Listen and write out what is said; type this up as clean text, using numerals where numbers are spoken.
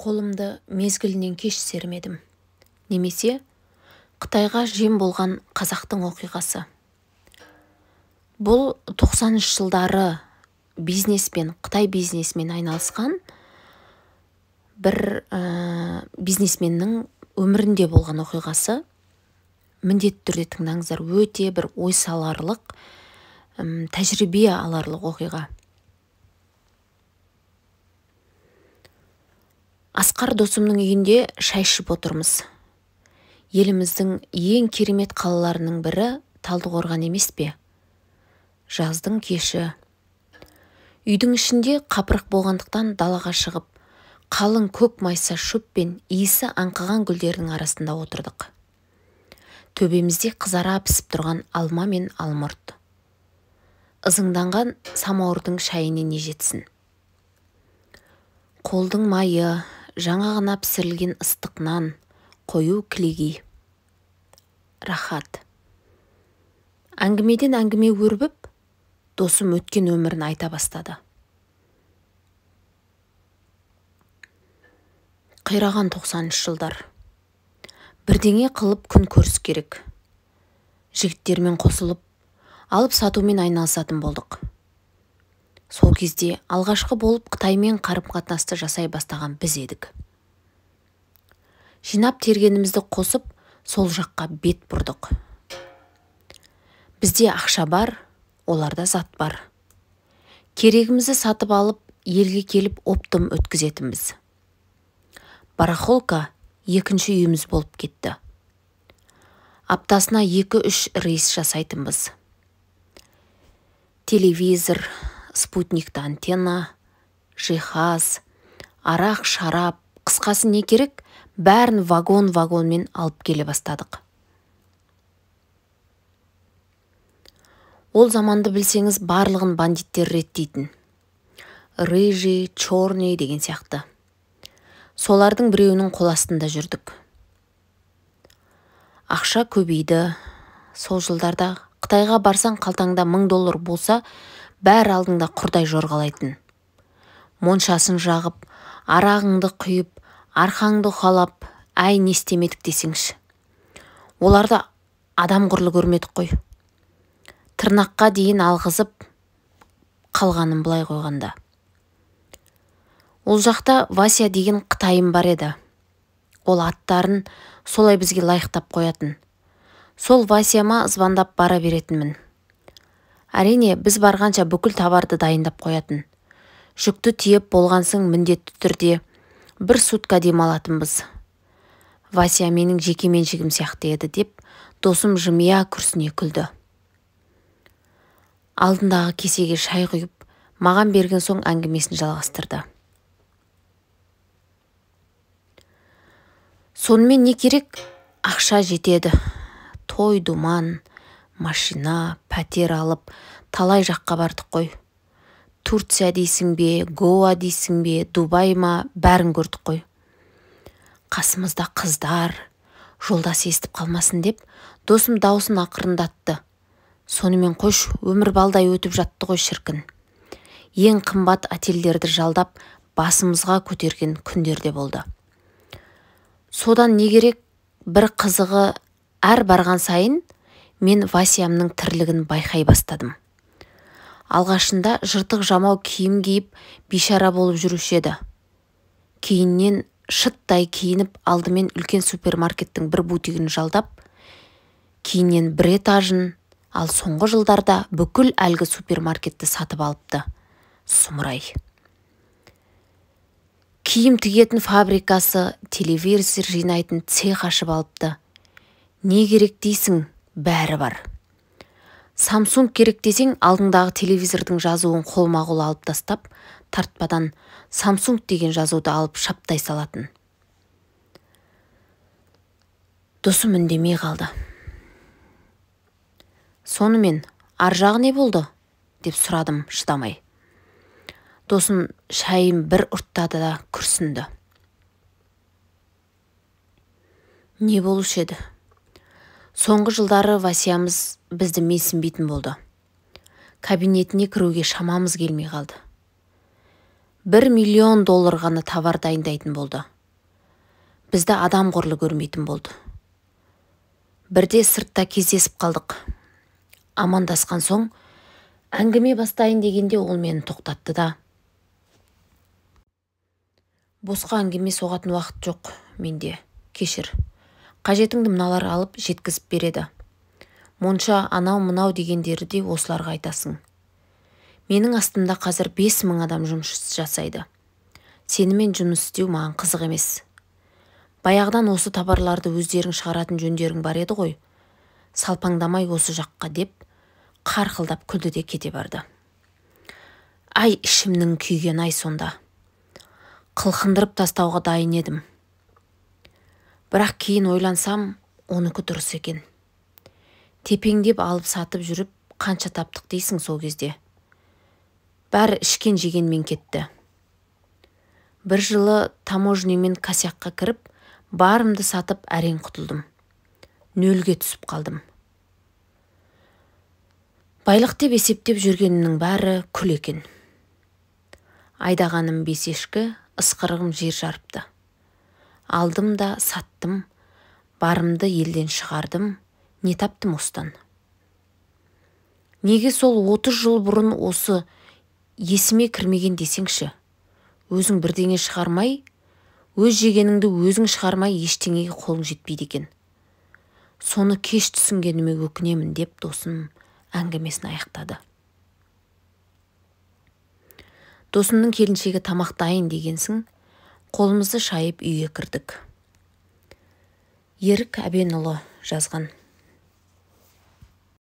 қолымды мезгілінен кеш сермедім. Немесе Қытайға жем болған қазақтың оқиғасы. Бұл 90-ш жылдары Қытай бизнесмен айналысқан бір бизнесменнің өмірінде болған оқиғасы. Міндетті түрде тыңдаңыздар, өте бір ой саларлық, тәжірибе аларлық оқиға. Асқар досымның үйінде шай ішіп отырмыз. Еліміздің ең керемет қалаларының бірі Талдықорған емес пе? Жаздың кеші. Үйдің ішінде қапырық болғандықтан далаға шығып, қалың көк майса шөп пен иісі аңқыған гүлдердің арасында отырдық. Төбемізде қызара пісіп тұрған алма мен алмұрт. Ызыңданған самауырдың шайына не жетсін. Қолдың майы, жаңа ғана пісірілген ыстық нан, қою кілегей. Рахат. Әңгімеден әңгіме өрбіп, досым өткен өмірін айта бастады. Қираған 90-ш жылдар. Бірдеңе қылып күн көріс керек. Жігіттермен қосылып, алып сатумен айналысатын болдық. Сол кезде алғашқы болып Қытаймен қарым-қатынасты жасай бастаған біз едік. Жинап тергенімізді қосып, сол жаққа бет бұрдық. Бізде ақша бар, оларда зат бар. Керегімізді сатып алып, елге келіп оптым өткізетінбіз. Барахолка екінші үйіміз болып кетті. Аптасына 2-3 рейс жасайтынбыз. Телевизор, спутникті антенна, жиһаз, арақ, шарап, қысқасы не керек, бәрін вагон-вагонмен алып келе бастадық. Ол заманды білсеңіз, барлығын бандиттер реттейтін. Рыжий, черный деген сияқты. Солардың біреуінің қол астында жүрдік. Ақша көбейді. Сол жылдарда Қытайға барсаң қалтаңда $1000 болса, бәр алдыңда құрдай жорғалайтын. Моншасын жағып, арағыңды құйып, арқаңды ұқалап, әй не істемедік десеңші. Оларды адам құрлы көрмедік қой. Тырнаққа дейін алғызып, қалғанын былай қойғанда. Ол жақта Вася деген қытайым бар еді. Ол аттарын солай бізге лайықтап қоятын. Сол Васяма звондап бара беретінмін. Әрине, біз барғанша бүкіл товарды дайындап қоятын. Жүкті тиеп болғансың міндетті түрде 1 сутка демалатынбыз. Вася менің жекеменшігім сияқты еді деп, досым жымия күрсіне күлді. Алдындағы кесеге шай құйып, маған берген соң әңгімесін жалғастырды. Сонымен не керек? Ақша жетеді. Той, думан, машина, пәтер алып, талай жаққа бардық қой. Турция дейсің бе, Гоа дейсің бе, Дубай ма, бәрін көрдік қой. Қасымызда қыздар, жолдас естіп қалмасын деп, досым даусын ақырындатты. Сонымен қош, өмір балдай өтіп жатты ғой шіркін. Ең қымбат отельдерді жалдап, басымызға көтерген күндерде болды. Содан не керек? Бір қызығы, әр барған сайын мен Васямның тірлігін байқай бастадым. Алғашында жыртық жамау киім киіп, бейшара болып жүруші еді. Кейіннен шыттай киініп, алдымен үлкен супермаркеттің бір бутигін жалдап, кейіннен 1 этажын, ал соңғы жылдарда бүкіл әлгі супермаркетті сатып алыпты. Сұмырай. Киім тігетін фабрикасы, телевизор жинайтын цех ашып алыпты. Не керек дейсің, бәрі бар. Samsung керек десең, алдыңдағы телевизордың жазуын қолма-қол алып тастап, тартпадан Samsung деген жазуды алып шаптай салатын. Досым үндемей қалды. Сонымен, ар жағы не болды? Деп сұрадым шыдамай. Досым шайын бір ұрттады да күрсінді. Не болушы еді? Соңғы жылдары Васямыз бізді менсінбейтін болды. Кабинетіне кіруге шамамыз келмей қалды. $1 миллион ғана товар дайындайтын болды. бізді адам құрлы көрмейтін болды. Бірде сыртта кездесіп қалдық. Амандасқан соң, әңгіме бастайын дегенде ол мені тоқтатты да: босқа әңгіме соғатын уақыт жоқ менде, кешір. Қажетіңді мыналар алып жеткізіп береді. Монша анау-мынау дегендері де осыларға айтасың. Менің астымда қазір 5000 адам жұмыс жасайды. Сенімен жұмыс істеу маған қызық емес. Баяғыдан осы табарларды өздерің шығаратын жөндерің бар еді ғой. Салпаңдамай осы жаққа деп, қарқылдап күлді де кете барды. Ай, ішімнің күйген ай сонда. Қылқындырып тастауға дайын едім. Бірақ кейін ойлансам, оныкі дұрыс екен. Тепеңдеп алып сатып жүріп, қанша таптық дейсің сол кезде. Бәрі ішкен жегенмен кетті. Бір жылы таможнемен косякқа кіріп, барымды сатып әрең құтылдым. Нөлге түсіп қалдым. Байлық деп есептеп жүргенімнің бәрі күл екен. Айдағаным 5 ешкі, ысқырығым жер жарыпты. Алдым да саттым, барымды елден шығардым, не таптым осыдан. Неге сол 30 жыл бұрын осы есіме кірмеген десеңші? Өзің бірдеңе шығармай, өз жегеніңді өзің шығармай ештеңеге қолың жетпейді екен. Соны кеш түсінгеніме өкінемін деп досым әңгімесін аяқтады. Досымның келіншегі тамақ дайын дегенсің, қолымызды шайып үйге кірдік. Ерік Әбенұлы жазған.